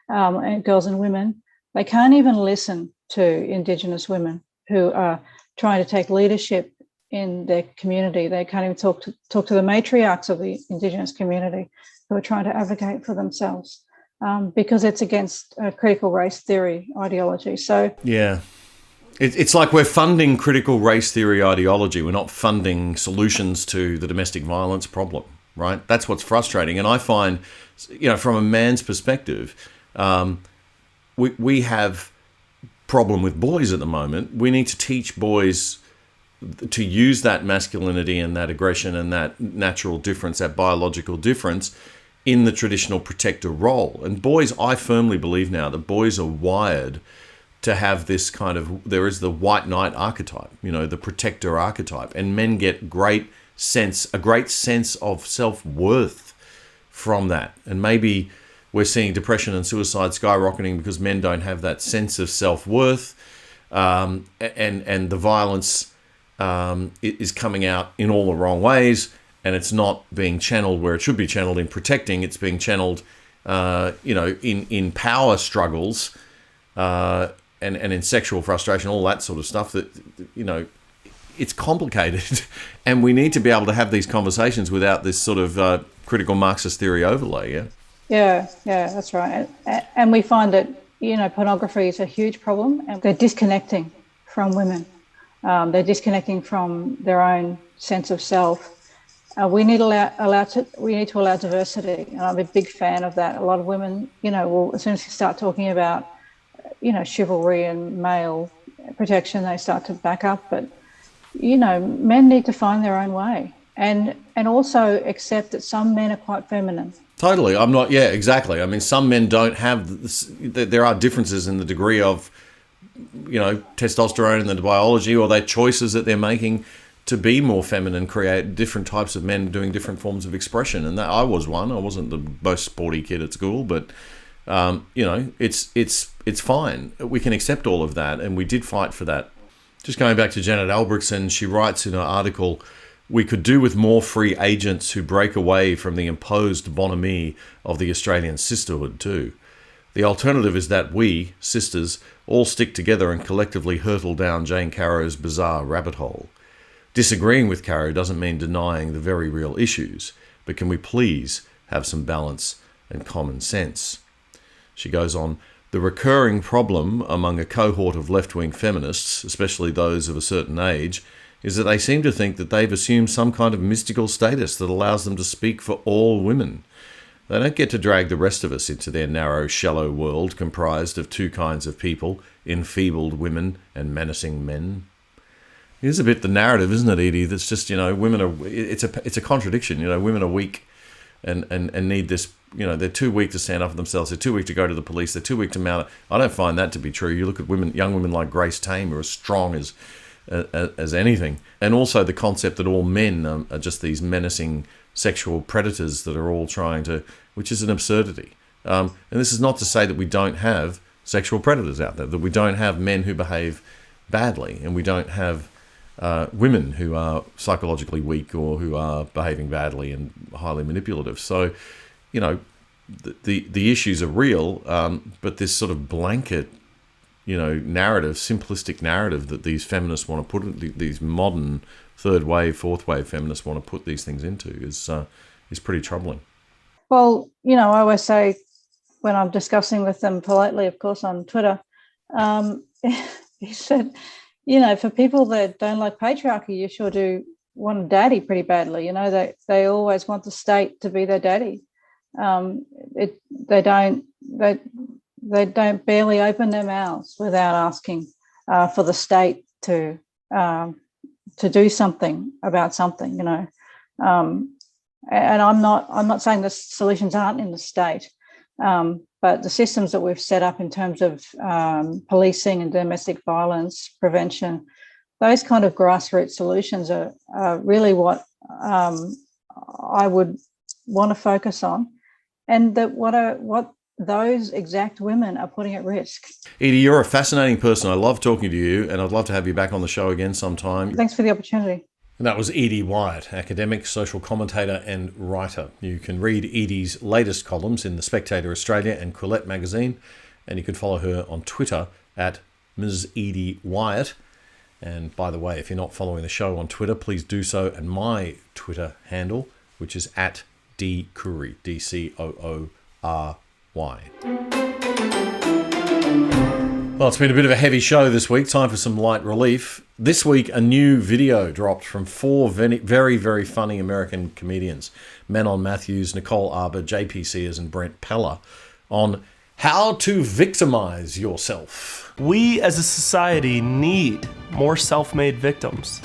and girls and women. They can't even listen to Indigenous women who are trying to take leadership in their community. They can't even talk to the matriarchs of the Indigenous community who are trying to advocate for themselves, because it's against critical race theory ideology. So yeah. It's like we're funding critical race theory ideology. We're not funding solutions to the domestic violence problem, right? That's what's frustrating. And I find, you know, from a man's perspective, we have problem with boys at the moment. We need to teach boys to use that masculinity and that aggression and that natural difference, that biological difference, in the traditional protector role. And boys, I firmly believe now that boys are wired to have this kind of, there is the white knight archetype, you know, the protector archetype, and men get a great sense of self-worth from that. And maybe we're seeing depression and suicide skyrocketing because men don't have that sense of self-worth, and the violence is coming out in all the wrong ways, and it's not being channeled where it should be channeled in protecting. It's being channeled, you know, in power struggles, and in sexual frustration, all that sort of stuff. That, you know, it's complicated, and we need to be able to have these conversations without this sort of critical Marxist theory overlay. Yeah, that's right. And we find that, you know, pornography is a huge problem, and they're disconnecting from women. They're disconnecting from their own sense of self. We need to allow diversity, and I'm a big fan of that. A lot of women, you know, will, as soon as you start talking about, you know, chivalry and male protection, they start to back up. But, you know, men need to find their own way, and also accept that some men are quite feminine. Totally. I'm not, yeah, exactly. I mean, some men don't have this, there are differences in the degree of, you know, testosterone in the biology, or their choices that they're making to be more feminine, create different types of men doing different forms of expression. And that, I was one. I wasn't the most sporty kid at school, but you know, it's fine. We can accept all of that, and we did fight for that. Just going back to Janet Albrechtsen, she writes in her article, "We could do with more free agents who break away from the imposed bonhomie of the Australian sisterhood too. The alternative is that we, sisters, all stick together and collectively hurtle down Jane Caro's bizarre rabbit hole. Disagreeing with Caro doesn't mean denying the very real issues, but can we please have some balance and common sense?" She goes on, "The recurring problem among a cohort of left-wing feminists, especially those of a certain age, is that they seem to think that they've assumed some kind of mystical status that allows them to speak for all women. They don't get to drag the rest of us into their narrow, shallow world comprised of two kinds of people, enfeebled women and menacing men." Here's a bit the narrative, isn't it, Edie? That's just, you know, women are, it's a contradiction, you know, women are weak and need this, you know, they're too weak to stand up for themselves, they're too weak to go to the police, they're too weak to mount it. I don't find that to be true. You look at women, young women like Grace Tame, who are as strong as anything. And also the concept that all men are just these menacing sexual predators that are all trying to, which is an absurdity. And this is not to say that we don't have sexual predators out there, that we don't have men who behave badly, and we don't have women who are psychologically weak or who are behaving badly and highly manipulative. So, you know, the issues are real, but this sort of blanket, you know, narrative, simplistic narrative that these feminists want to put, these modern third wave, fourth wave feminists want to put these things into is pretty troubling. Well, you know, I always say when I'm discussing with them politely, of course, on Twitter, he said, you know, for people that don't like patriarchy, you sure do want a daddy pretty badly. You know, they always want the state to be their daddy. They don't barely open their mouths without asking for the state to do something about something. You know, and I'm not saying the solutions aren't in the state. But the systems that we've set up in terms of policing and domestic violence prevention, those kind of grassroots solutions are really what I would want to focus on, and that what those exact women are putting at risk. Edie, you're a fascinating person. I love talking to you, and I'd love to have you back on the show again sometime. Thanks for the opportunity. And that was Edie Wyatt, academic, social commentator and writer. You can read Edie's latest columns in The Spectator Australia and Quillette magazine, and you can follow her on Twitter at Ms. Edie Wyatt. And by the way, if you're not following the show on Twitter, please do so at my Twitter handle, which is at DCoory, DCOORY. Well, it's been a bit of a heavy show this week. Time for some light relief. This week, a new video dropped from 4 very, very funny American comedians, Manon Matthews, Nicole Arbour, JP Sears, and Brent Peller, on how to victimize yourself. We as a society need more self-made victims.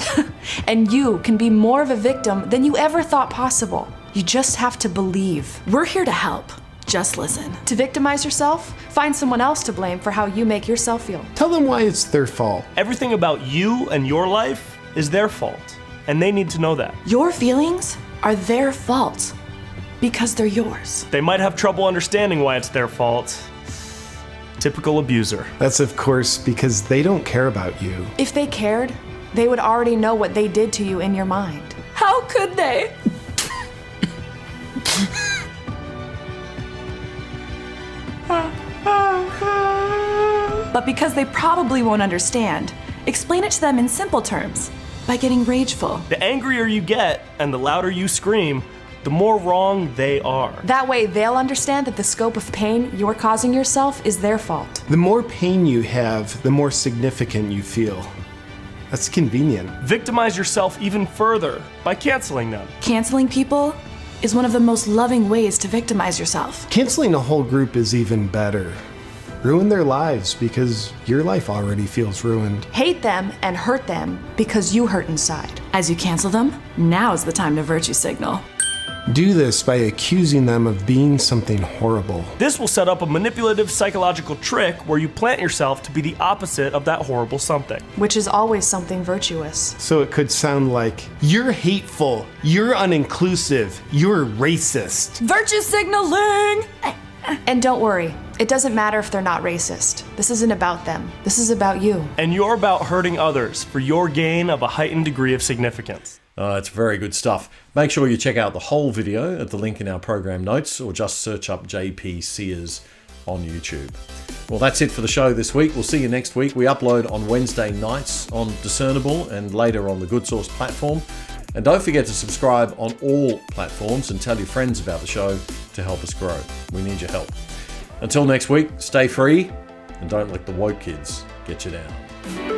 And you can be more of a victim than you ever thought possible. You just have to believe. We're here to help. Just listen. To victimize yourself, find someone else to blame for how you make yourself feel. Tell them why it's their fault. Everything about you and your life is their fault, and they need to know that. Your feelings are their fault because they're yours. They might have trouble understanding why it's their fault. Typical abuser. That's of course because they don't care about you. If they cared, they would already know what they did to you in your mind. How could they? But because they probably won't understand, explain it to them in simple terms by getting rageful. The angrier you get and the louder you scream, the more wrong they are. That way they'll understand that the scope of pain you're causing yourself is their fault. The more pain you have, the more significant you feel. That's convenient. Victimize yourself even further by canceling them. Canceling people is one of the most loving ways to victimize yourself. Canceling a whole group is even better. Ruin their lives because your life already feels ruined. Hate them and hurt them because you hurt inside. As you cancel them, now's the time to virtue signal. Do this by accusing them of being something horrible. This will set up a manipulative psychological trick where you plant yourself to be the opposite of that horrible something. Which is always something virtuous. So it could sound like, you're hateful, you're uninclusive, you're racist. Virtue signaling! And don't worry, it doesn't matter if they're not racist. This isn't about them. This is about you. And you're about hurting others for your gain of a heightened degree of significance. It's very good stuff. Make sure you check out the whole video at the link in our program notes, or just search up JP Sears on YouTube. Well, that's it for the show this week. We'll see you next week. We upload on Wednesday nights on Discernible and later on the Good Source platform. And don't forget to subscribe on all platforms and tell your friends about the show to help us grow. We need your help. Until next week, stay free and don't let the woke kids get you down.